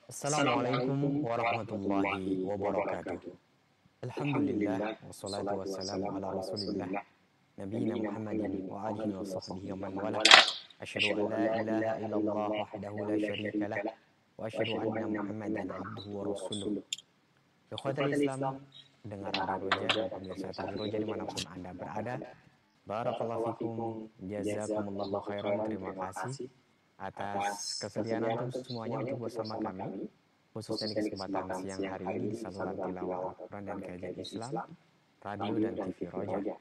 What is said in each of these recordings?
Assalamualaikum warahmatullahi wabarakatuh. Alhamdulillah wassalatu wassalamu ala Rasulillah nabiyina Muhammadin wa alihi wa sahbihi wa man wala. Asyhadu an la ilaha illallah wahdahu la syarikalah wa asyhadu anna Muhammadan abduhu wa rasuluh. Ikhwatal Islam, dengar Radio Roja dan pemirsa TV Roja dimanapun Anda berada, barakallahu fikum, jazakumullahu khairan, terima kasih atas kesediaan antum semuanya untuk bersama kami, khususnya di kesempatan siang hari ini di saluran tilawah Al-Quran dan kajian Islam, radio dan TV Roja.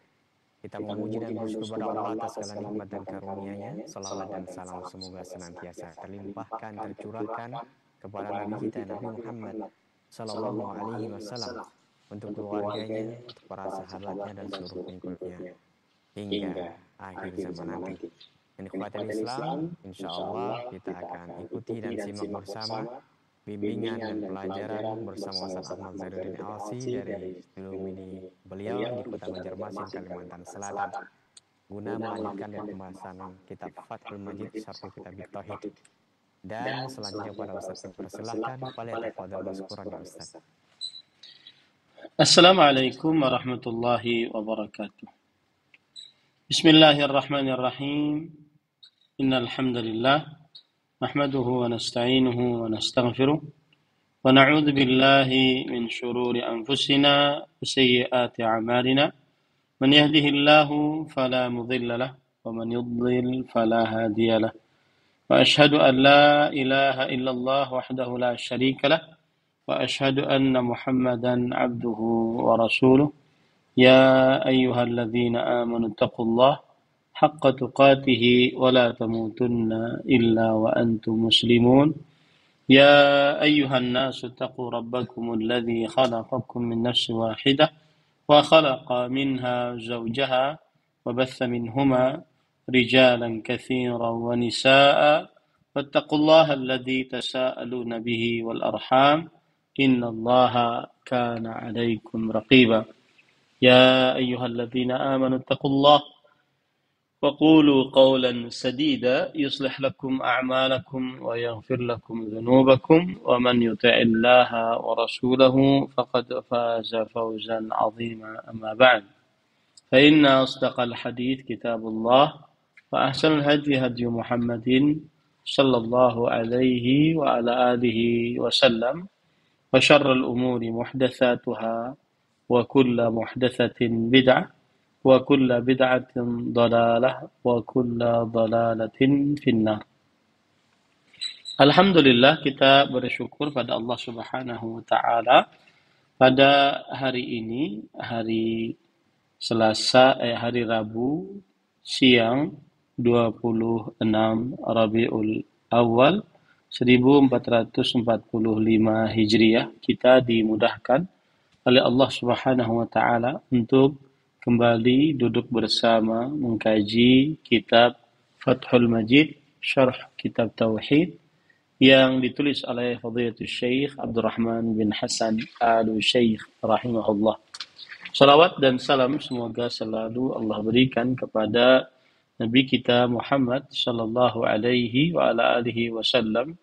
Kita memuji dan bersyukur kepada Allah atas segala nikmat dan karunia-Nya. Salawat dan salam semoga senantiasa terlimpahkan, tercurahkan kepada Nabi kita Nabi Muhammad Sallallahu Alaihi Wasallam, untuk keluarganya, untuk para sahabatnya dan seluruh pengikutnya hingga akhir zaman nanti. Ikhwatul Islam, insya Allah kita akan ikuti dan simak bersama bimbingan dan pelajaran bersama Ustaz Ahmad Zainuddin Alsi dari studio mini beliau di Kota Banjarmasin, Kalimantan Selatan, guna melanjutkan dan pembahasan kitab Fathul Majid Syarh Kitab Tauhid. Dan selanjutnya pada Ustaz, persilahkan falyatafadhal mashkuran ya Ustaz. Assalamualaikum warahmatullahi wabarakatuh. Bismillahirrahmanirrahim. Innal hamdalillah nahmaduhu wa nasta'inuhu wa nastaghfiruh wa na'udzu billahi min shururi anfusina wa sayyiati a'malina. Man yahdihillahu fala mudilla lahu wa man yudlil fala hadiya lahu. Wa ashhadu an la ilaha illallah wahdahu la syarika lahu wa ashhadu anna Muhammadan 'abduhu wa rasuluh. Ya ayyuhalladzina amanu taqullaha حق تقاته ولا تموتن إلا وأنتم مسلمون. يا أيها الناس اتقوا ربكم الذي خلقكم من نفس واحدة وخلق منها زوجها وبث منهما رجالا كثيرا ونساء فاتقوا الله الذي تساءلون به والأرحام إن الله كان عليكم رقيبا. يا أيها الذين آمنوا اتقوا الله وقولوا قولا سديدا يصلح لكم أعمالكم ويغفر لكم ذنوبكم ومن يطع الله ورسوله فقد فاز فوزا عظيما. أما بعد فإن أصدق الحديث كتاب الله وأحسن الهدي هدي محمد صلى الله عليه وعلى آله وسلم وشر الأمور محدثاتها وكل محدثة بدعة wa kulla bid'atin dhalalah wa kulla dhalalatin finnar. Alhamdulillah, kita bersyukur pada Allah Subhanahu wa taala pada hari ini, hari Selasa, hari Rabu siang 26 Rabiul Awal 1445 Hijriah, kita dimudahkan oleh Allah Subhanahu wa taala untuk kembali duduk bersama mengkaji kitab Fathul Majid Syarh Kitab Tauhid yang ditulis oleh Fadilatul Syekh Abdurrahman bin Hasan Al-Syekh rahimahullah. Salawat dan salam semoga selalu Allah berikan kepada Nabi kita Muhammad sallallahu alaihi wa ala alihi wasallam,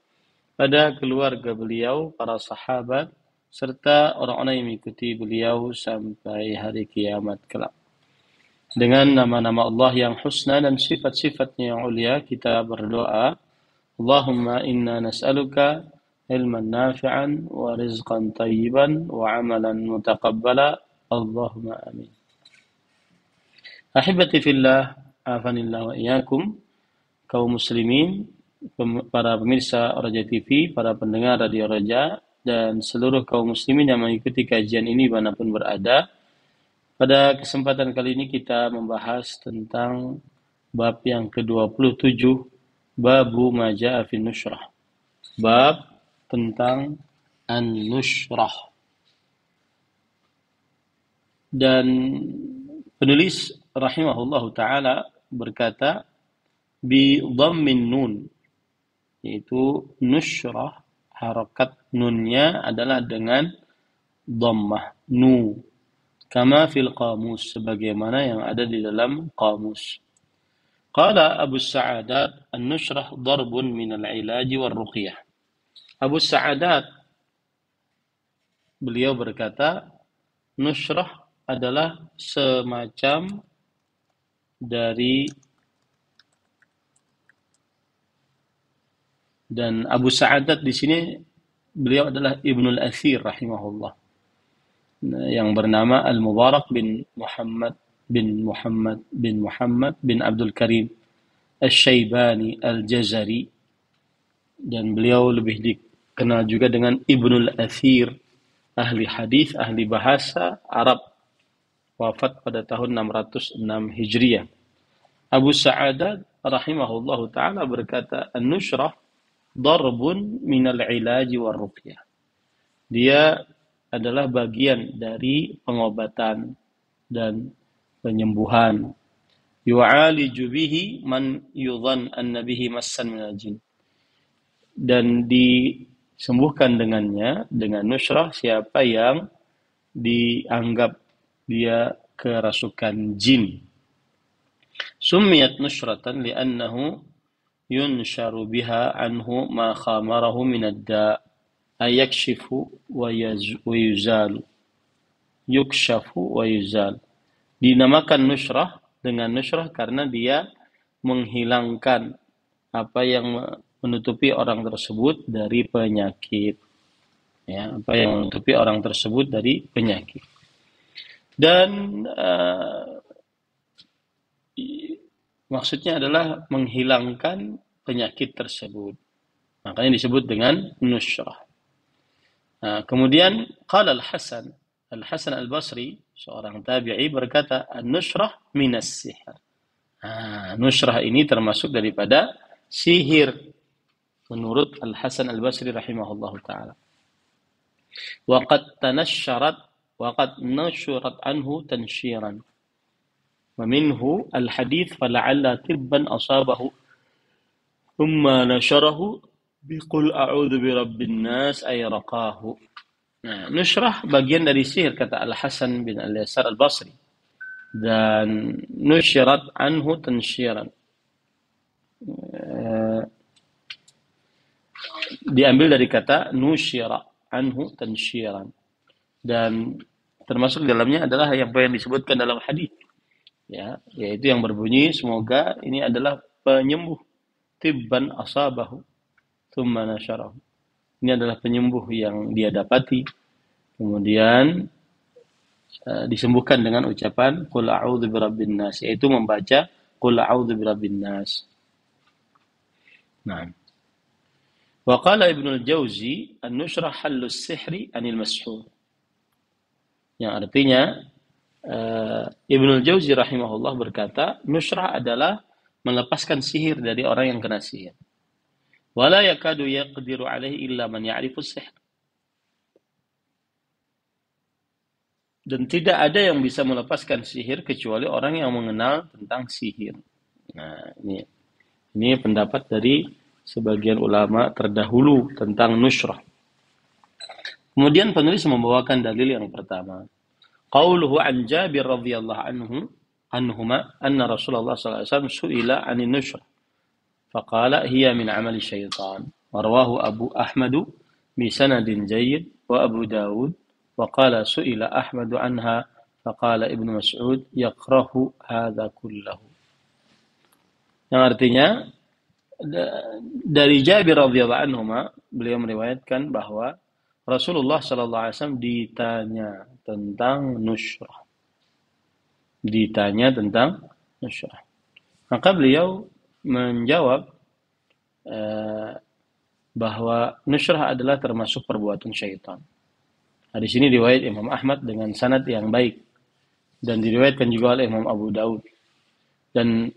pada keluarga beliau, para sahabat, serta orang-orang yang mengikuti beliau sampai hari kiamat kelak. Dengan nama-nama Allah yang husna dan sifat-sifatnya yang ulia, kita berdoa, Allahumma inna nas'aluka ilman nafi'an wa rizqan tayyiban wa amalan mutaqabbala. Allahumma amin. Ahibati fillah, afanillah wa iyakum, kaum muslimin, para pemirsa Roja TV, para pendengar Radio Roja, dan seluruh kaum muslimin yang mengikuti kajian ini dimanapun berada. Pada kesempatan kali ini kita membahas tentang bab yang ke-27, Babu Maja'a fin Nushrah. Bab tentang An-Nushrah. Dan penulis rahimahullahu ta'ala berkata, bi dhammin nun, yaitu Nushrah, harakat nunnya adalah dengan dhammah, nu, kama fil qamus, sebagaimana yang ada di dalam qamus. Qala Abu Sa'adat, an-nushrah darbun min al-ilaj wal ruqyah. Abu Sa'adat, beliau berkata, nushrah adalah semacam dari, dan Abu Sa'adat di sini beliau adalah Ibnul Athir rahimahullah, yang bernama Al-Mubarak bin Muhammad bin Muhammad bin Muhammad bin Abdul Karim Asy-Syaibani Al-Jazari, dan beliau lebih dikenal juga dengan Ibnul Athir, ahli hadis, ahli bahasa Arab, wafat pada tahun 606 Hijriah. Abu Sa'adat rahimahullahu taala berkata, an-nushrah darbun minal ilaji war ruqyah. Dia adalah bagian dari pengobatan dan penyembuhan. Yu'aliju bihi man yudhan anna bihi massan minal jin. Dan disembuhkan dengannya, dengan nushrah, siapa yang dianggap dia kerasukan jin. Summiyat nushratan li'annahu yunsharu biha anhu ma khamarahu minad da' ayakshifu wa yuzalu. Yukshafu wa yuzal. Dinamakan nushrah dengan nushrah karena dia menghilangkan apa yang menutupi orang tersebut dari penyakit. Ya, apa yang menutupi orang tersebut dari penyakit. Dan maksudnya adalah menghilangkan penyakit tersebut. Makanya disebut dengan nushrah. Kemudian qala Al-Hasan Al-Basri, seorang tabi'i, berkata, an-nushrah minas sihr. Nushrah ini termasuk daripada sihir menurut Al-Hasan Al-Basri rahimahullahu taala. Waqad nushirat anhu tanshiran. ومنه الحديث فلعل طبا أصابه ثم نشره بقل أعوذ برب الناس أي رقاه. Nushrah bagian dari sihir, kata Al-Hasan bin Al-Yasar Al-Basri, dan nushirat anhu tanshiran, diambil dari kata nushira anhu tanshiran, dan termasuk dalamnya adalah yang disebutkan dalam hadis, ya, yaitu yang berbunyi, semoga ini adalah penyembuh, tibban asabahu thumma nasharahu. Ini adalah penyembuh yang dia dapati, kemudian disembuhkan dengan ucapan qul a'udzu birabbin nas, yaitu membaca qul a'udzu birabbin nas. Nah, wa qala Ibnu al-Jauzi an-nushrah halus sihri anil mashhur, yang artinya Ibnu al-Jauzi rahimahullah berkata, nushrah adalah melepaskan sihir dari orang yang kena sihir. Wala yakadu yaqdiru alaihi illa man ya'rifu sihr. Dan tidak ada yang bisa melepaskan sihir kecuali orang yang mengenal tentang sihir. Nah, ini pendapat dari sebagian ulama terdahulu tentang nushrah. Kemudian penulis membawakan dalil yang pertama. Qauluhu an Jabir radhiyallahu anhuma anna Rasulullah sallallahu alaihi wasallam su'ila 'anil nushrah faqala hiya min 'amali syaitan. Rawahu Abu Ahmad bi sanadin jayyid wa Abu Dawud wa qala su'ila Ahmad anha faqala Ibnu Mas'ud yakrahu hadza kullahu. Yang artinya dari Jabir radhiyallahu anhuma, beliau meriwayatkan bahwa Rasulullah sallallahu alaihi wasallam ditanya tentang nushrah. Maka beliau menjawab bahwa nushrah adalah termasuk perbuatan syaitan. Hadis ini riwayat Imam Ahmad dengan sanad yang baik dan diriwayatkan juga oleh Imam Abu Dawud. Dan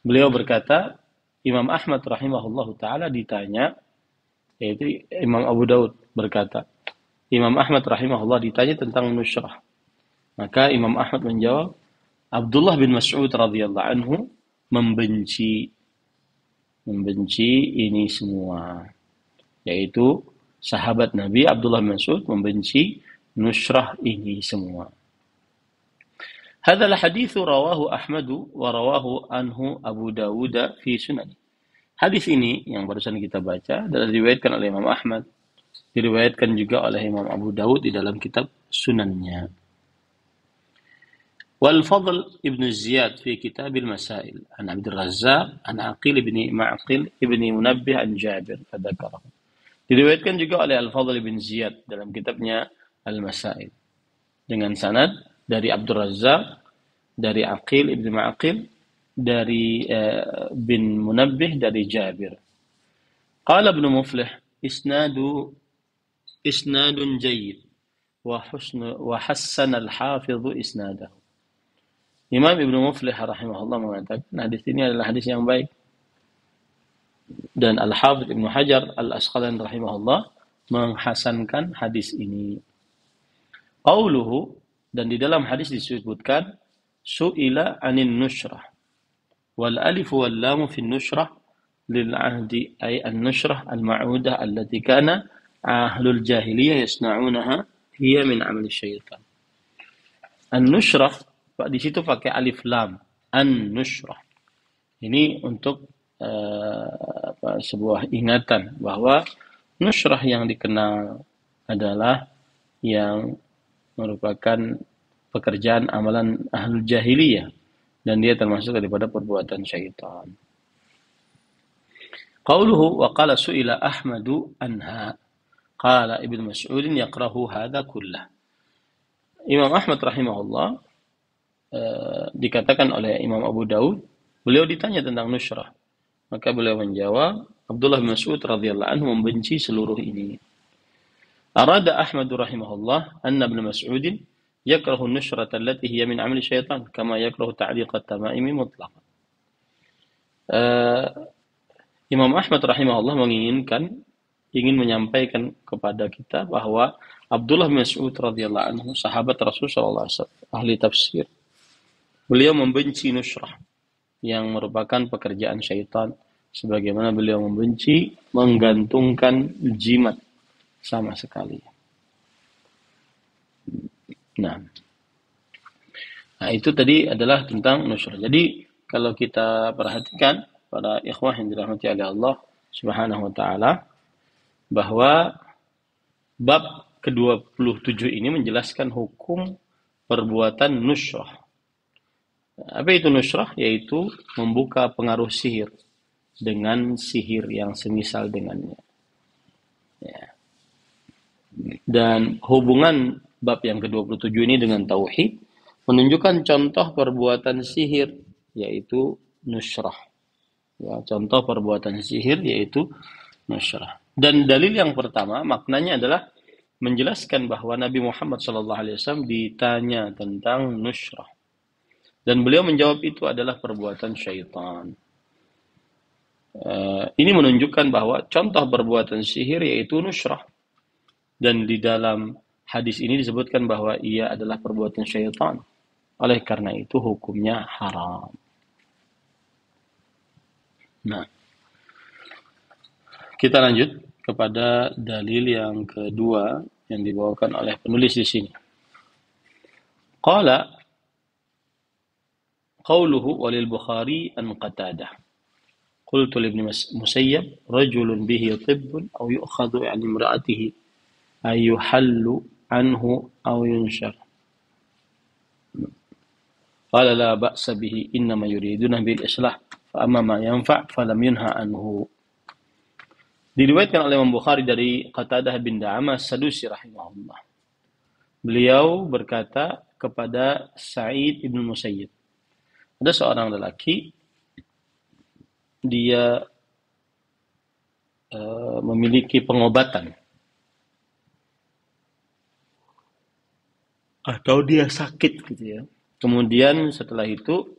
beliau berkata, Imam Ahmad rahimahullahu taala ditanya, yaitu Imam Abu Dawud berkata, Imam Ahmad rahimahullah ditanya tentang nushrah. Maka Imam Ahmad menjawab, Abdullah bin Mas'ud radhiyallahu anhu membenci ini semua, yaitu sahabat Nabi Abdullah bin Mas'ud membenci nushrah ini semua. Hadzal hadits rawahu Ahmad wa rawahu anhu Abu Dawud fi sunani. Hadis ini yang barusan kita baca adalah diriwayatkan oleh Imam Ahmad, diriwayatkan juga oleh Imam Abu Dawud di dalam kitab Sunannya. Wal Fadl ibn Ziyad fi kitab al-Masail an Abdul Razzaq an Aqil ibn Ma'qil ibn Munabbih an Jabir fadzakarahu. Diriwayatkan juga oleh Al Fadl ibn Ziyad dalam kitabnya Al-Masail dengan sanad dari Abdul Razzaq, dari Aqil ibn Ma'qil, dari bin Munabbih, dari Jabir. Qala Ibn Muflih isnadun jayyid wa hassana al-Hafidh isnadahu. Imam Ibn Muflih rahimahullah mengatakan hadis ini adalah hadis yang baik. Dan Al-Hafidh Ibn Hajar Al-Asqalani rahimahullah menghasankan hadis ini. Qauluhu, dan di dalam hadis disebutkan su'ila anin nushrah. Wal alif wal lam fi nushrah lil ahdi ay an-nushrah al-ma'udah allati kana ahlul jahiliyah yasna'unaha hiya min amali syaitan. An-nushrah di situ pakai alif lam, an-nushrah. Ini untuk sebuah ingatan bahwa nushrah yang dikenal adalah yang merupakan pekerjaan amalan ahlul jahiliyah dan dia termasuk daripada perbuatan syaitan. Qauluhu wa qala su'ila Ahmadu anha qala Ibnu Mas'ud yaqrahu hadza kullah. Imam Ahmad rahimahullah dikatakan oleh Imam Abu Daud, beliau ditanya tentang nushrah, maka beliau menjawab, Abdullah bin Mas'ud radhiyallahu anhu membenci seluruh ini. Arada Ahmad rahimahullah anna Ibn Mas'ud yakrahu an-nushrata allati hiya min 'amali syaitan kama yakrahu ta'liq at-tama'imi mutlaqan. Imam Ahmad rahimahullah ingin menyampaikan kepada kita bahwa Abdullah bin Mas'ud radhiyallahu anhu, sahabat Rasulullah SAW, ahli tafsir, beliau membenci nushrah yang merupakan pekerjaan syaitan, sebagaimana beliau membenci menggantungkan jimat sama sekali. Nah, itu tadi adalah tentang nushrah. Jadi kalau kita perhatikan para ikhwah yang dirahmati oleh Allah Subhanahu wa taala, bahwa bab ke-27 ini menjelaskan hukum perbuatan nushrah. Apa itu nushrah? Yaitu membuka pengaruh sihir dengan sihir yang semisal dengannya. Ya. Dan hubungan bab yang ke-27 ini dengan tauhid menunjukkan contoh perbuatan sihir, yaitu nushrah. Ya, contoh perbuatan sihir yaitu nushrah. Dan dalil yang pertama maknanya adalah menjelaskan bahwa Nabi Muhammad SAW ditanya tentang nushrah. Dan beliau menjawab itu adalah perbuatan syaitan. Ini menunjukkan bahwa contoh perbuatan sihir yaitu nushrah. Dan di dalam hadis ini disebutkan bahwa ia adalah perbuatan syaitan. Oleh karena itu hukumnya haram. Nah, kita lanjut kepada dalil yang kedua yang dibawakan oleh penulis di sini. Qala qawluhu walil Bukhari an Qatadah. Qultu li Ibn Musayyab rajulun bihi tibbun aw yu'khadhu 'an imra'atihi ay yuhallu anhu aw yunshar. Qala la ba'sa bihi innama yuriduna bil islah fa amma ma yanfa' falam yunha anhu. Diriwayatkan oleh Imam Bukhari dari Qatadah bin Da'amah Sadusi rahimahullah. Beliau berkata kepada Sa'id ibn Musayyib, ada seorang lelaki, dia memiliki pengobatan atau dia sakit gitu ya. Kemudian setelah itu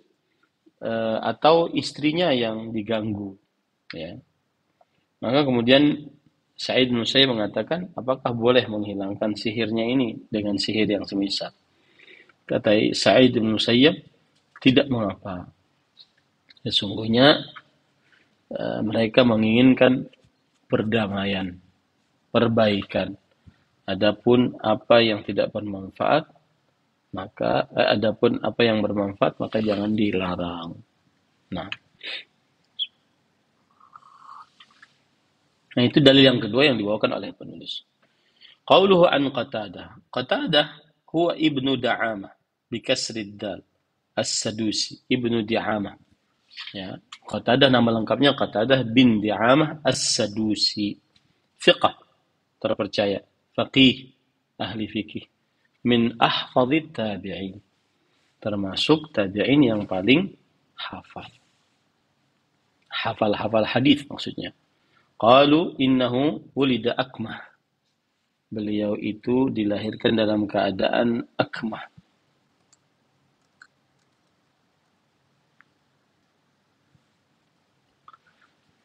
atau istrinya yang diganggu ya. Maka kemudian Sa'id bin Musayyib mengatakan, apakah boleh menghilangkan sihirnya ini dengan sihir yang semisal? Kata Sa'id bin Musayyib, tidak mengapa. Sesungguhnya mereka menginginkan perdamaian, perbaikan. Adapun apa yang tidak bermanfaat, maka adapun apa yang bermanfaat maka jangan dilarang. Nah, Nah, itu dalil yang kedua yang dibawakan oleh penulis. Qauluhu an Qatadah. Qatadah huwa ibnu Da'amah bikasrid dal as-Sadusi ibnu Di'amah. Ya, Qatadah nama lengkapnya Qatadah bin Di'amah as-Sadusi. Fiqh, terpercaya, faqih, ahli fikih. Min ahfadhit tabi'in. Termasuk tabi'in yang paling hafal. Hafal hadis maksudnya. Qalu innahu wulida akmah. Beliau itu dilahirkan dalam keadaan akmah.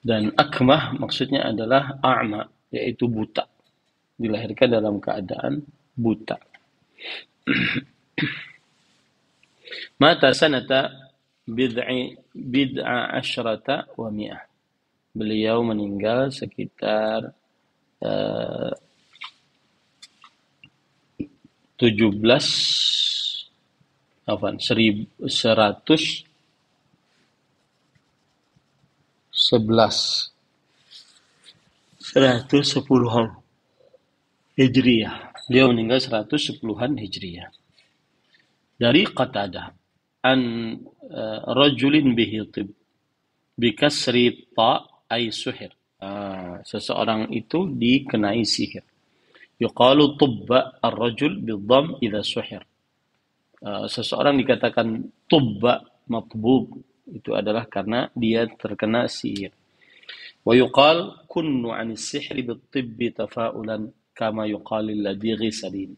Dan akmah maksudnya adalah a'ma, yaitu buta. Dilahirkan dalam keadaan buta. Mata sanata bid'a asyrata wa mi'ah. Beliau meninggal sekitar 110-an Hijriyah. Beliau meninggal 110-an Hijriyah. Dari Qatadah an rajulin bihi tib bikasri ta ay suhir. Seseorang itu dikenai sihir. Yuqalu tubba ar-rajul bidham idza suhir. Seseorang dikatakan tubba matbub, itu adalah karena dia terkena sihir. Wa yuqal kunnu 'anis sihri bit-tibbi tafa'ulan kama yuqalil ladhi ghisalin.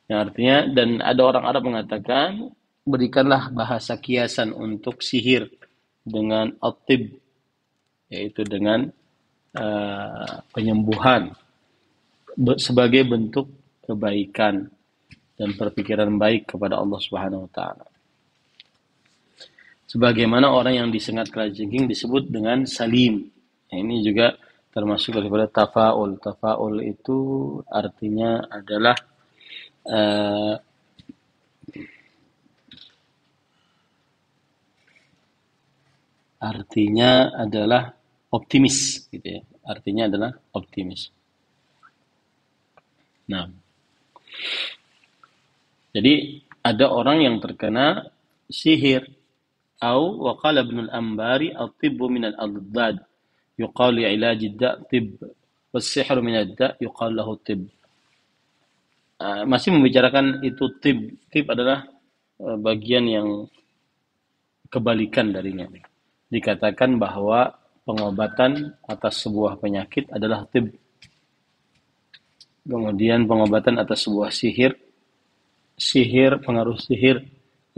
Yang artinya, dan ada orang Arab mengatakan, berikanlah bahasa kiasan untuk sihir dengan at-tib, yaitu dengan penyembuhan sebagai bentuk kebaikan dan perpikiran baik kepada Allah Subhanahu wa taala. Sebagaimana orang yang disengat kalajengking disebut dengan salim. Nah, ini juga termasuk daripada tafaul. Tafaul itu artinya adalah optimis, gitu ya. Artinya adalah optimis. Nah, jadi ada orang yang terkena sihir. Au waqala Ibnu al-Ambari at-tibbu min al-adad yuqal li'ilaj ad-da' tibb was-sihru min ad-da' yuqal lahu tibb. Masih membicarakan itu tibb. Tibb adalah bagian yang kebalikan darinya. Dikatakan bahwa pengobatan atas sebuah penyakit adalah tibb. Kemudian pengobatan atas sebuah pengaruh sihir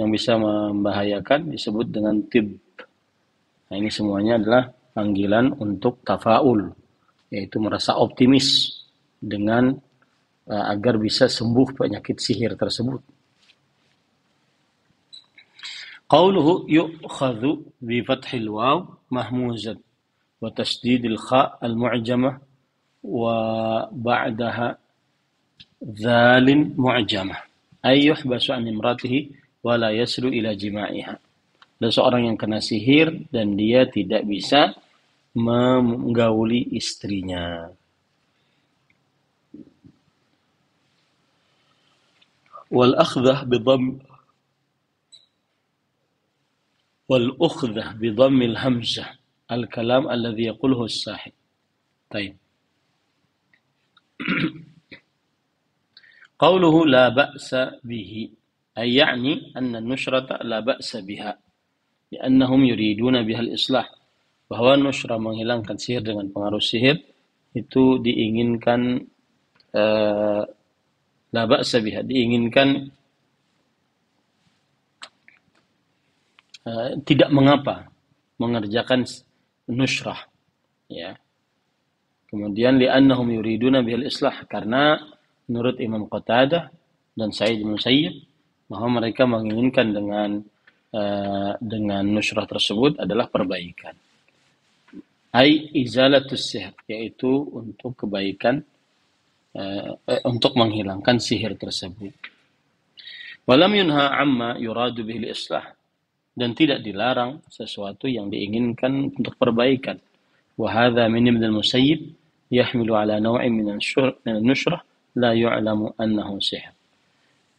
yang bisa membahayakan disebut dengan tibb. Nah, ini semuanya adalah panggilan untuk tafaul, yaitu merasa optimis dengan agar bisa sembuh penyakit sihir tersebut. Qauluhu yu'khadhu bi fathil waw mahmuzat wa tasdidil kha al-mu'jamah wa ba'daha dzalin mu'jamah ay yuhbasu an imratihi wa la yaslu ila jima'iha. Ada seorang yang kena sihir dan dia tidak bisa menggauli istrinya. Wal akhdhah bi dhammil hamzah al-kalam alladhi yaquluhu as-sahib. Baik. Qauluhu la ba'sa bihi ay ya'ni anna an-nushrata la ba'sa biha li'annahum yuriduna biha al-islah. Bahwa nushrah menghilangkan sihir dengan pengaruh sihir itu diinginkan la ba'sa biha, diinginkan tidak mengapa mengerjakan nushrah, ya. Kemudian li'annahum yuriduna bihal islah, karena menurut Imam Qatadah dan Sa'id bin Musayyib bahwa mereka menginginkan dengan nushrah tersebut adalah perbaikan. Ai izalatus sihr, yaitu untuk kebaikan, untuk menghilangkan sihir tersebut. Walam yunha amma yuradu bihil islah, dan tidak dilarang sesuatu yang diinginkan untuk perbaikan. Wa hadza min Ibnu al-Musayyib yahmilu ala naw'in min an-nushrah la yu'lamu annahu sihr.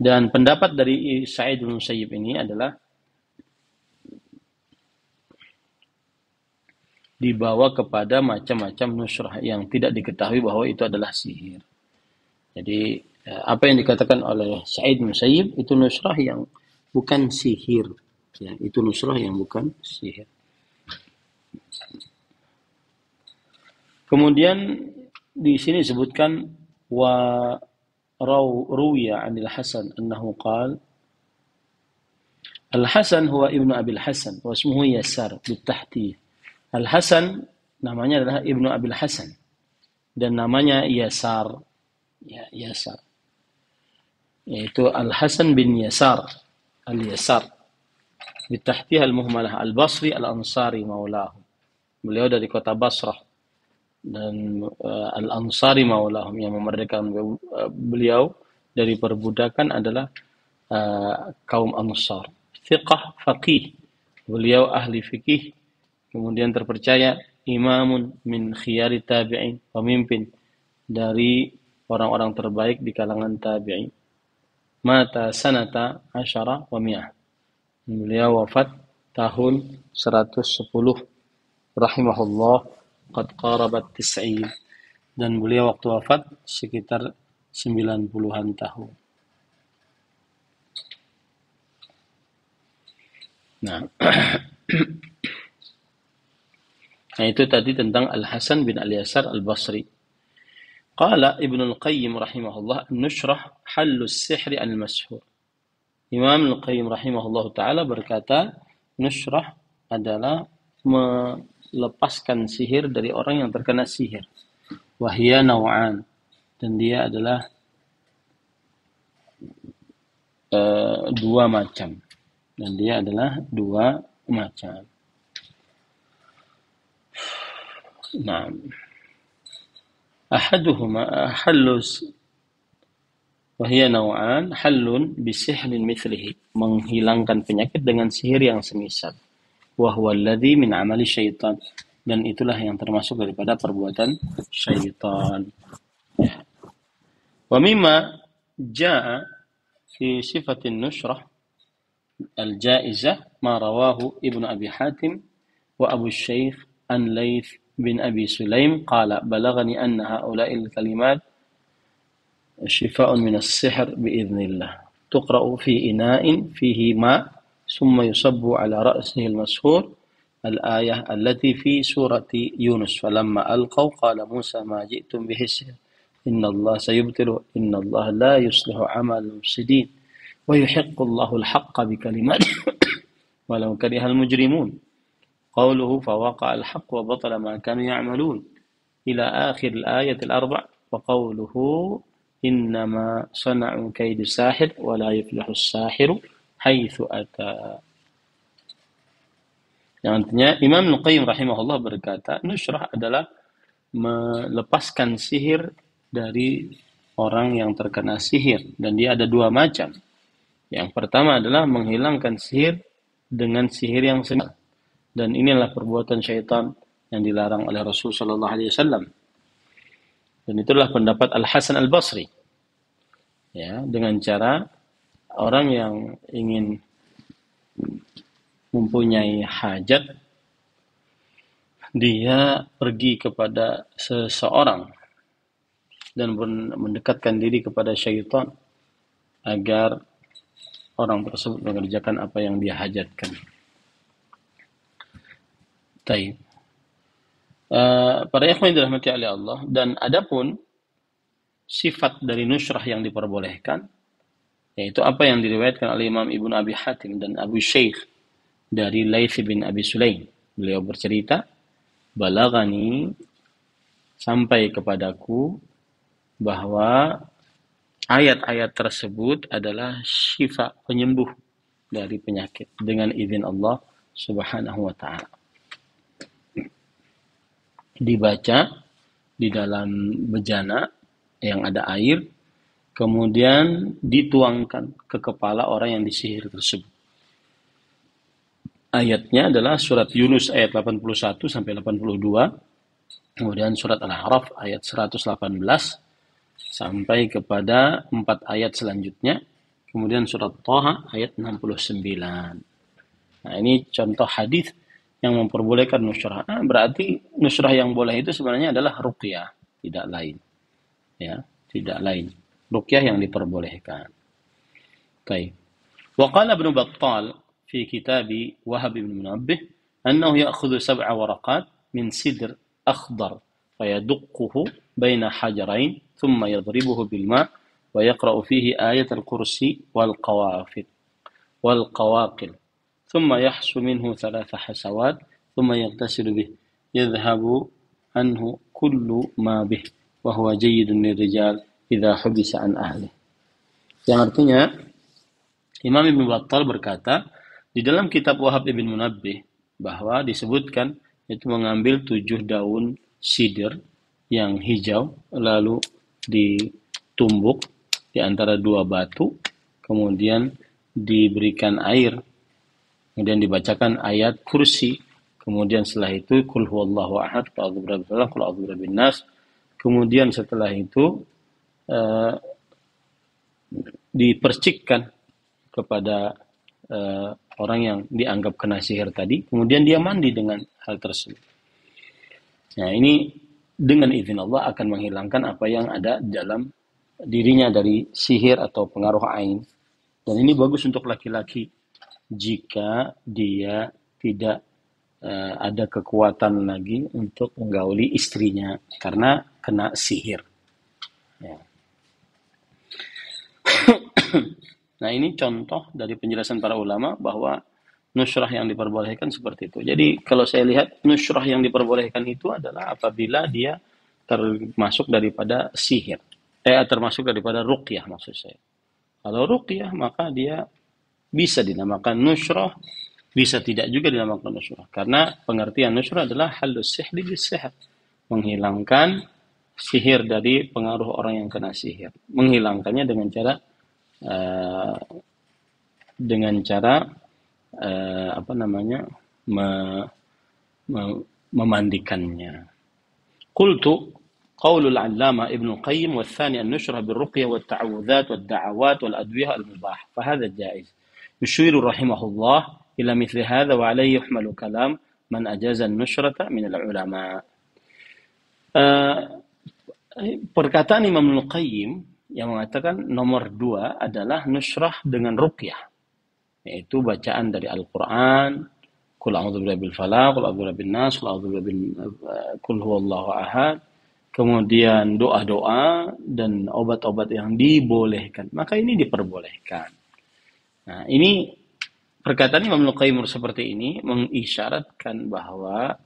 Dan pendapat dari Sa'id bin Musayyib ini adalah dibawa kepada macam-macam nusrah yang tidak diketahui bahwa itu adalah sihir. Jadi apa yang dikatakan oleh Sa'id bin Musayyib itu nusrah yang bukan sihir. Ya, itu nusrah yang bukan sihir. Kemudian di sini disebutkan wa ruwiya 'anil Hasan annahu qala Al-Hasan huwa ibnu Abil Hasan wa ismuhu Yasar bitahtiyah. Al-Hasan namanya adalah ibnu Abil Hasan dan namanya Yasar. Ya, Yasar. Yaitu Al-Hasan bin Yasar Al-Yasar bitahtiyah al-muhmalah Al-Basri Al-Ansari maulahu. Beliau dari kota Basrah dan Al-Ansari maulahum yang memerdekakan beliau dari perbudakan adalah kaum Ansar. Thiqah faqih. Beliau ahli fikih, kemudian terpercaya, imamun min khiyari tabi'in, pemimpin dari orang-orang terbaik di kalangan tabi'in. Mata sanata asyara wa mi'ah. Beliau wafat tahun 110 rahimahullah qad qarabat tis'in, dan beliau waktu wafat sekitar 90-an tahun. Nah, nah itu tadi tentang Al-Hasan bin Al-Yasar Al-Basri. Qala Ibnu Al-Qayyim rahimahullah, an-nushrah hallu as-sihri al-mashhur. Imam Al-Qayyim rahimahullah taala berkata, nushrah adalah melepaskan sihir dari orang yang terkena sihir. Wahya naw'an, dan dia adalah dua macam. Dan dia adalah dua macam. Nah, ahaduhuma halus wahya naw'an halun bisihrin mithlihi, menghilangkan penyakit dengan sihir yang semisal. Wa huwa alladhi min amali syaitan, dan itulah yang termasuk daripada perbuatan syaitan. Wa mimma jaa fi sifatin nushrah al-jaizah ma rawahu Ibnu Abi Hatim wa Abu Syekh an Laits bin Abi Sulaim qala balaghani anna haula'il kalimat shifa'un min as-sihr bi'idznillah tuqra'u fi ina'in fihi ma thumma yusabbu ala ra'sihi al-mashhur al-ayah allati fi surati Yunus falamma alqaw qala Musa ma ji'tum bihi sihr inna Allah sayubtilu inna Allah la yuslihu 'amal al-mufsidin wa yuhiqqu Allahu al-haqqa bi kalimatihi walau kariha al-mujrimun. Qawluhu fawaqa al-haqq wa batala ma kanu ya'malun ila akhir al-ayat al-arba' wa qawluhu innama sana'u kaidu sahir wa la yuflihu as-sahiru haitsu ata. Yang artinya Imam Al-Qayyim rahimahullah berkata, nushrah adalah melepaskan sihir dari orang yang terkena sihir, dan dia ada dua macam. Yang pertama adalah menghilangkan sihir dengan sihir yang semisal, dan inilah perbuatan syaitan yang dilarang oleh Rasul sallallahu alaihi wasallam. Dan itulah pendapat Al-Hasan Al-Basri. Ya, dengan cara orang yang ingin mempunyai hajat, dia pergi kepada seseorang dan mendekatkan diri kepada syaitan agar orang tersebut mengerjakan apa yang dia hajatkan. Taib. Para ikhwan yang dirahmati oleh Allah, dan adapun sifat dari nushrah yang diperbolehkan, yaitu apa yang diriwayatkan oleh Imam Ibnu Abi Hatim dan Abu Syekh dari Laits bin Abi Sulaim. Beliau bercerita, balaghani, sampai kepadaku bahwa ayat-ayat tersebut adalah syifa, penyembuh dari penyakit dengan izin Allah Subhanahu wa taala. Dibaca di dalam bejana yang ada air, kemudian dituangkan ke kepala orang yang disihir tersebut. Ayatnya adalah surat Yunus ayat 81 sampai 82. kemudian surat Al-A'raf ayat 118 sampai kepada 4 ayat selanjutnya, kemudian surat Thaha ayat 69. Nah, ini contoh hadis yang memperbolehkan nusrah. Berarti nusrah yang boleh itu sebenarnya adalah ruqyah, tidak lain. Ya, tidak lain. Ruqyah yang diperbolehkan. Baik. Wa qala Ibnu Battal fi kitab Wahab bin Munabbih annahu ya'khudhu 7 waraqat min sidr akhdar fayaduqquhu baina hajarain thumma yadribuhu bil ma' wa yaqra'u fihi ayat al-kursi wal qawaqil ثم يحسو منه 3 حسوات ثم يغتسل به يذهب عنه كل ما به وهو جيد للرجال إذا حبس عن أهله. Yang artinya Imam Ibnu Battal berkata di dalam kitab Wahab bin Munabbih bahwa disebutkan itu mengambil 7 daun sidr yang hijau lalu ditumbuk di antara 2 batu, kemudian diberikan air, kemudian dibacakan ayat kursi, kemudian setelah itu kul huwallahu ahad, qul a'udzu birabbil falaq, qul a'udzu birabbin nas, kemudian setelah itu dipercikkan kepada orang yang dianggap kena sihir tadi, kemudian dia mandi dengan hal tersebut. Nah, ini dengan izin Allah akan menghilangkan apa yang ada dalam dirinya dari sihir atau pengaruh ain. Dan ini bagus untuk laki-laki jika dia tidak ada kekuatan lagi untuk menggauli istrinya karena kena sihir. Ya. Nah, ini contoh dari penjelasan para ulama bahwa nusrah yang diperbolehkan seperti itu. Jadi kalau saya lihat nusrah yang diperbolehkan itu adalah apabila dia termasuk daripada sihir. Termasuk daripada ruqyah maksud saya. Kalau ruqyah maka dia bisa dinamakan nusrah, bisa tidak juga dinamakan nusrah. Karena pengertian nusrah adalah halus sihri bis sihr, menghilangkan sihir dari pengaruh orang yang kena sihir. Menghilangkannya dengan cara memandikannya. Qultu qaulul 'allama Ibnu Qayyim wa tsani an-nushrah bir-ruqyah wat-ta'awudzat wad-da'awat wal-adwiyah al-mubah fa hadha jaiz. Yushiru rahimahullah ila mithli hadha wa alayhi yuhmalu kalam man ajaza an-nushrata min al-ulama. Perkataan Imam Ibnu Qayyim yang mengatakan nomor 2 adalah nusrah dengan ruqyah, yaitu bacaan dari Al-Quran, Qul a'udzu birabbil falaq, Qul a'udzu birabbin nas, Qul huwallahu ahad, kemudian doa-doa dan obat-obat yang dibolehkan, maka ini diperbolehkan. Nah, ini perkataan Imam Ibnu Qayyim seperti ini mengisyaratkan bahwa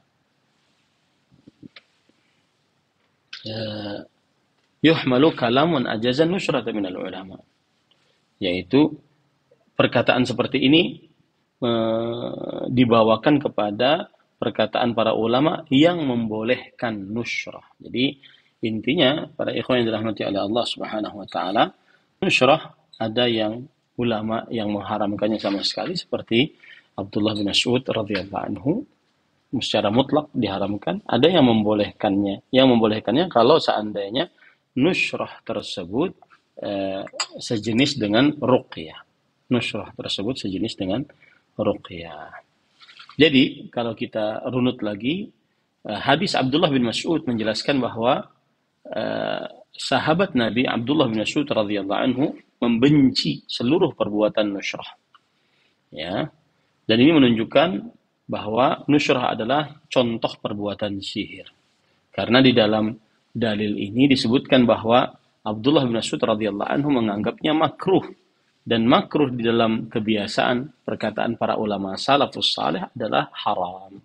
yuhmalu kalamun ajazan nusrata minal ulama, yaitu perkataan seperti ini dibawakan kepada perkataan para ulama yang membolehkan nusrah. Jadi intinya para ikhwan yang dirahmati oleh Allah Subhanahu wa taala, nusrah ada yang ulama yang mengharamkannya sama sekali seperti Abdullah bin Mas'ud radhiyallahu anhu secara mutlak diharamkan, ada yang membolehkannya. Yang membolehkannya kalau seandainya nusrah tersebut sejenis dengan ruqyah. Nusrah tersebut sejenis dengan ruqyah. Jadi kalau kita runut lagi, hadis Abdullah bin Mas'ud menjelaskan bahwa sahabat Nabi Abdullah bin Mas'ud radhiyallahu anhu membenci seluruh perbuatan nusrah. Ya. Dan ini menunjukkan bahwa nusrah adalah contoh perbuatan sihir. Karena di dalam dalil ini disebutkan bahwa Abdullah bin Mas'ud radhiyallahu anhu menganggapnya makruh, dan makruh di dalam kebiasaan perkataan para ulama salafus salih adalah haram.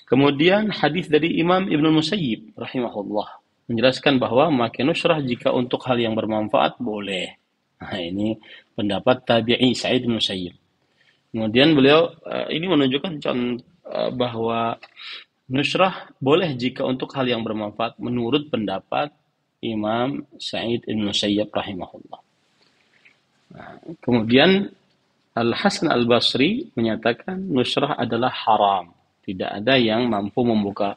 Kemudian hadis dari Imam Ibnu Musayyib rahimahullah menjelaskan bahwa memakai nusrah jika untuk hal yang bermanfaat boleh. Nah, ini pendapat tabi'i Sa'id bin Musayyib. Kemudian beliau ini menunjukkan bahwa nusrah boleh jika untuk hal yang bermanfaat menurut pendapat Imam Sa'id bin Musayyib rahimahullah. Nah, kemudian Al-Hasan Al-Basri menyatakan nusrah adalah haram. Tidak ada yang mampu membuka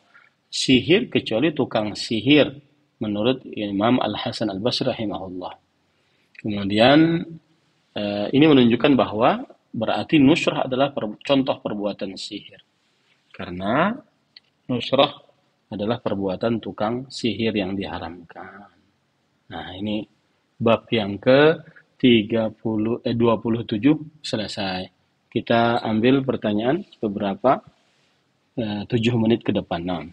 sihir kecuali tukang sihir menurut Imam Al-Hasan Al-Basri rahimahullah. Kemudian ini menunjukkan bahwa berarti nusrah adalah contoh perbuatan sihir. Karena nusrah adalah perbuatan tukang sihir yang diharamkan. Nah, ini bab yang ke 27 selesai. Kita ambil pertanyaan beberapa 7 menit ke depan. Nah.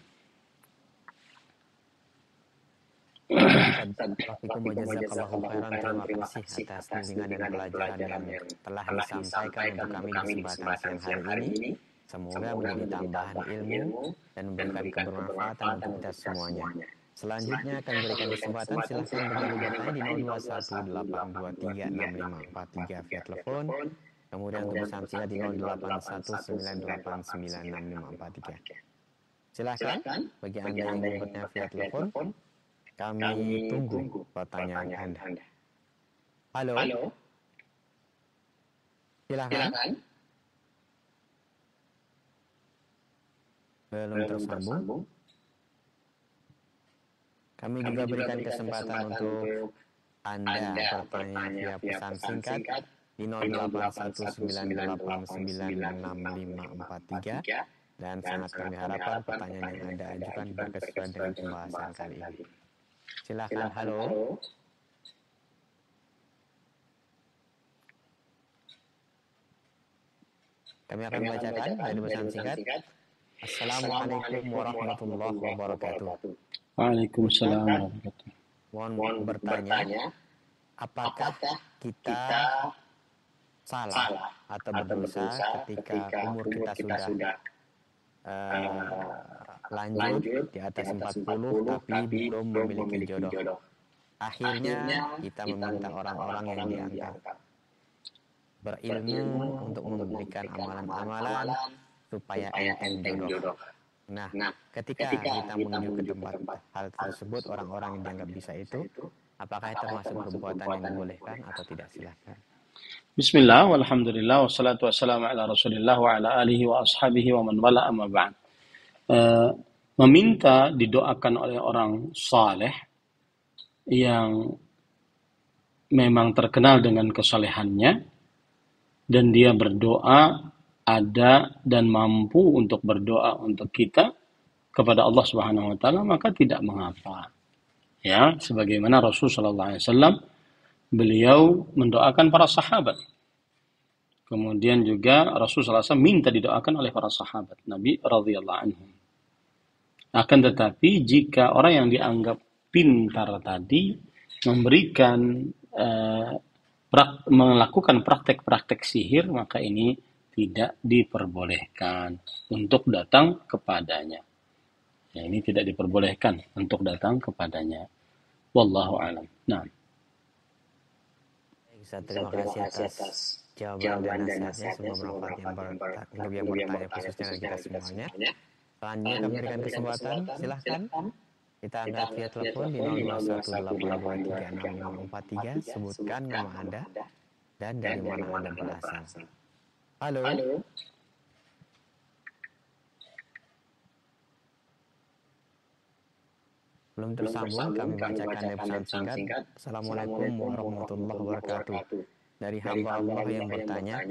Wafikum jazakallahu khairan. Terima kasih atas bimbingan dan pelajaran yang telah disampaikan untuk kami di kesempatan siang hari ini. Semoga menjadi tambahan ilmu dan memberikan kebermanfaatan untuk kita semuanya. Selanjutnya akan berikan kesempatan, silahkan bergabung bertanya di 0218236543 via telepon. Kemudian untuk pesan singkat di 0819896543. Silahkan bagi Anda yang ingin bertanya via telepon, kami tunggu pertanyaan Anda. Halo. Silahkan. Belum tersambung. Kami juga berikan kesempatan untuk Anda bertanya via pesan singkat di 0819896543 dan sangat kami harapkan pertanyaan yang Anda ajukan berkesesuaian dengan pembahasan kali ini. Silakan. Halo. Kami akan membacakan dari pesan singkat. Assalamualaikum warahmatullahi wabarakatuh. Waalaikumsalam warahmatullahi. Mohon bertanya, apakah kita salah atau berdosa ketika umur kita sudah lanjut di atas 40 tapi belum memiliki jodoh? Akhirnya kita meminta orang-orang yang dianggap berilmu untuk memberikan amalan-amalan supaya enteng jodoh. Nah, ketika kita menuju ke tempat hal tersebut, orang-orang yang dianggap bisa itu, apakah itu termasuk perbuatan yang dibolehkan atau tidak? Silakan. Bismillah, walhamdulillah, wassalatu wassalamu ala rasulillah wa ala alihi wa ashabihi wa man wala amma ba'd. Meminta didoakan oleh orang saleh yang memang terkenal dengan kesalehannya dan dia berdoa ada dan mampu untuk berdoa untuk kita kepada Allah Subhanahu wa taala, maka tidak mengapa. Ya, sebagaimana Rasul sallallahu alaihi wasallam beliau mendoakan para sahabat. Kemudian juga Rasul sallallahu alaihi wasallam minta didoakan oleh para sahabat Nabi radhiyallahu anhum. Akan tetapi jika orang yang dianggap pintar tadi memberikan melakukan praktek-praktek sihir, maka ini tidak diperbolehkan untuk datang kepadanya. Ya, ini tidak diperbolehkan untuk datang kepadanya. Wallahu a'lam. Nah. Terima kasih atas jawaban dan nasihatnya. Semoga bermanfaat yang bertanya khususnya dan kita semuanya. Selanjutnya kami berikan kesempatan, silahkan kita angkat via telepon di 0218236543. Sebutkan nama Anda dan dari mana Anda berasal. Halo. Belum tersambung, kami bacakan dari pesan singkat. Assalamualaikum warahmatullahi wabarakatuh. Dari hamba Allah yang bertanya,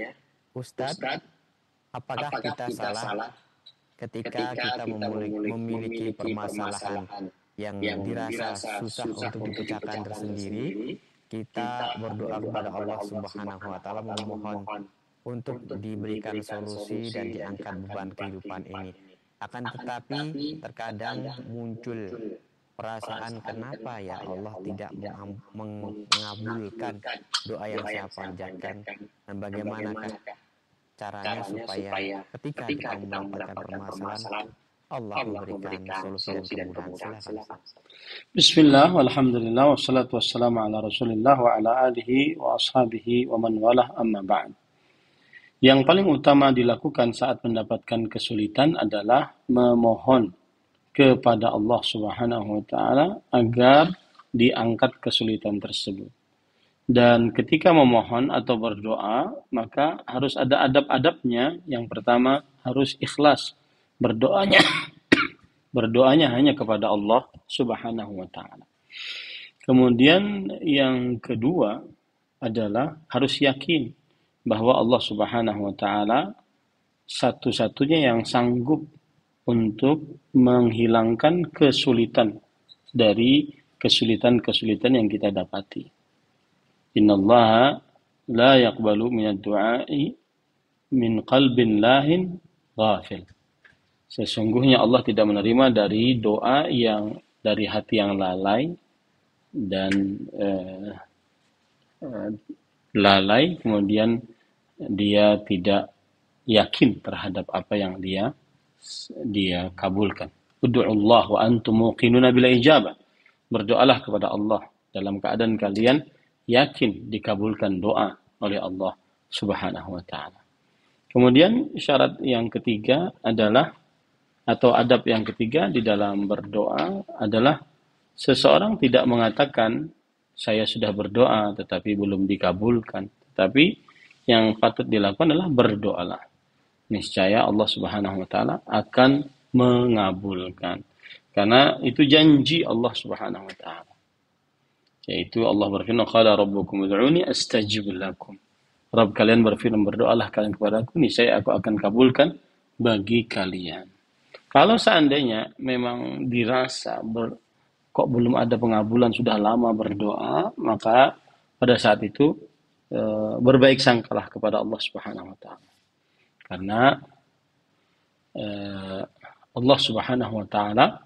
Ustadz, apakah kita salah ketika kita memiliki permasalahan yang dirasa susah untuk dipecahkan tersendiri, kita berdoa kepada Allah Subhanahu wa taala memohon untuk diberikan solusi dan diangkat beban kehidupan ini. Akan tetapi terkadang muncul perasaan, kenapa ya Allah tidak mengabulkan doa yang saya panjatkan, dan bagaimanakah caranya supaya ketika kita mendapatkan permasalahan Allah memberikan solusi dan kemudahan. Silakan. Bismillah, walhamdulillah, wassalatu wassalamu ala rasulillah wa ala alihi wa ashabihi wa man walah amma ba'd. Yang paling utama dilakukan saat mendapatkan kesulitan adalah memohon kepada Allah Subhanahu wa taala agar diangkat kesulitan tersebut. Dan ketika memohon atau berdoa, maka harus ada adab-adabnya. Yang pertama, harus ikhlas berdoanya Berdoanya hanya kepada Allah Subhanahu wa taala. Kemudian yang kedua adalah harus yakin bahwa Allah Subhanahu wa taala satu-satunya yang sanggup untuk menghilangkan kesulitan dari kesulitan-kesulitan yang kita dapati. Innallaha la yaqbalu minad du'ai min qalbin lahin ghafil. Sesungguhnya Allah tidak menerima dari doa yang dari hati yang lalai dan lalai, kemudian dia tidak yakin terhadap apa yang dia kabulkan. Ud'uallah wa antum muqinuna bil ijabah. Berdoalah kepada Allah dalam keadaan kalian yakin dikabulkan doa oleh Allah Subhanahu wa taala. Kemudian syarat yang ketiga adalah, atau adab yang ketiga di dalam berdoa adalah seseorang tidak mengatakan saya sudah berdoa tetapi belum dikabulkan. Tetapi yang patut dilakukan adalah berdoalah. Niscaya Allah Subhanahu wa taala akan mengabulkan. Karena itu janji Allah Subhanahu wa taala. Yaitu Allah berfirman, qala rabbukum ud'uni astajib lakum. Rabb kalian berfirman, berdoalah kalian kepadaku, niscaya aku akan kabulkan bagi kalian. Kalau seandainya memang dirasa kok belum ada pengabulan, sudah lama berdoa, maka pada saat itu berbaik sangkalah kepada Allah Subhanahu wa taala. Karena Allah Subhanahu wa taala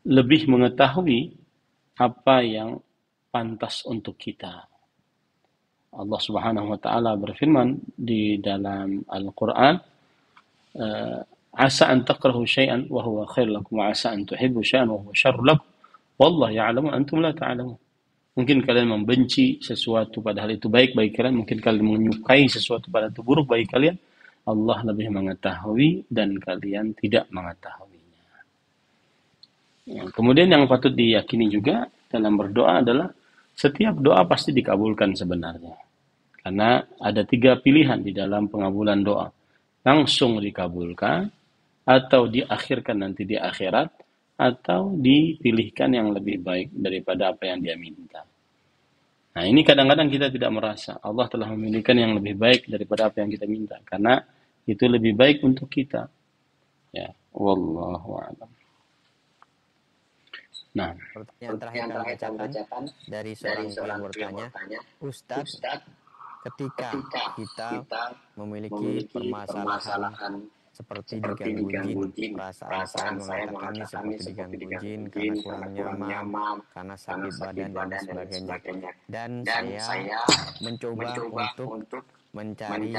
lebih mengetahui apa yang pantas untuk kita. Allah Subhanahu wa taala berfirman di dalam Al-Qur'an, asa an takrahu syai'an wa huwa khair lakum wa asa an tuhibbu syai'an wa huwa syarr lakum wallahu ya'lamu antum la ta'lamun. Mungkin kalian membenci sesuatu padahal itu baik bagi kalian, mungkin kalian menyukai sesuatu padahal itu buruk bagi kalian. Allah lebih mengetahui dan kalian tidak mengetahuinya. Ya, kemudian yang patut diyakini juga dalam berdoa adalah setiap doa pasti dikabulkan sebenarnya. Karena ada 3 pilihan di dalam pengabulan doa. Langsung dikabulkan, atau diakhirkan nanti di akhirat, atau dipilihkan yang lebih baik daripada apa yang dia minta. Nah, ini kadang-kadang kita tidak merasa Allah telah memilihkan yang lebih baik daripada apa yang kita minta. Karena itu lebih baik untuk kita. Ya, wallahu a'lam. Nah, pertanyaan terakhir kami bacakan dari seorang yang bertanya, Ustadz, ketika kita memiliki permasalahan seperti diganggu jin, perasaan saya mengatakan ini seperti diganggu jin karena kurang nyaman, karena sakit badan dan sebagainya. Dan saya mencoba untuk mencari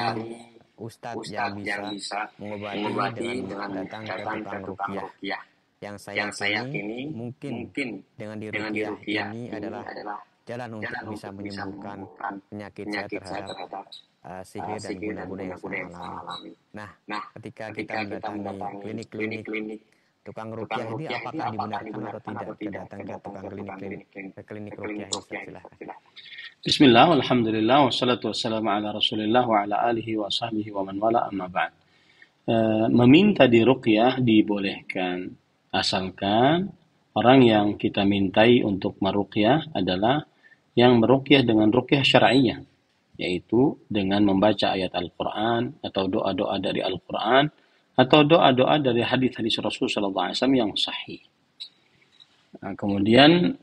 ustadz yang bisa mengobati dengan datang ke tukang ruqyah. Yang saya yakini mungkin dengan diruqyah ini adalah jalan untuk bisa menyembuhkan penyakit saya terhadap sihir dan guna-guna yang saya alami. Nah, ketika kita mendatangi klinik-klinik tukang ruqyah ini, apakah dibenarkan atau tidak kita datang ke tukang klinik ruqyah ini? Silahkan. Bismillah, alhamdulillah, wassalatu wassalamu ala rasulillah wa ala alihi wa sahbihi wa man wala, amma ba'd. Meminta di ruqyah dibolehkan, asalkan orang yang kita mintai untuk meruqyah adalah yang meruqyah dengan ruqyah syar'iyyah, yaitu dengan membaca ayat Al-Quran atau doa-doa dari Al-Quran atau doa-doa dari hadis-hadis Rasul sallallahu alaihi wasallam yang sahih. Nah, kemudian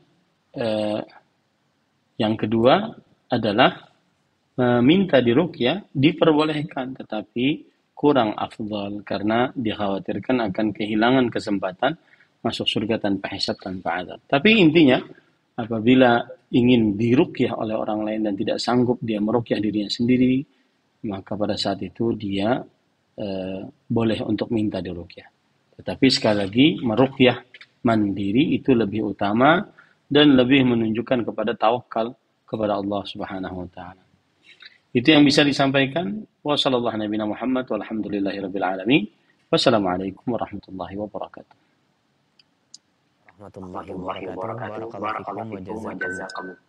yang kedua adalah meminta di ruqyah diperbolehkan, tetapi kurang afdal karena dikhawatirkan akan kehilangan kesempatan masuk surga tanpa hisab, tanpa azab. Tapi intinya, apabila ingin diruqyah oleh orang lain dan tidak sanggup dia meruqyah dirinya sendiri, maka pada saat itu dia boleh untuk minta diruqyah. Tetapi sekali lagi, meruqyah mandiri itu lebih utama dan lebih menunjukkan kepada tawakal kepada Allah Subhanahu wa taala. Itu yang bisa disampaikan. Wassalamualaikum warahmatullahi wabarakatuh. Warahmatullahi wabarakatuh. Barakallahu fikum wa jazakallahu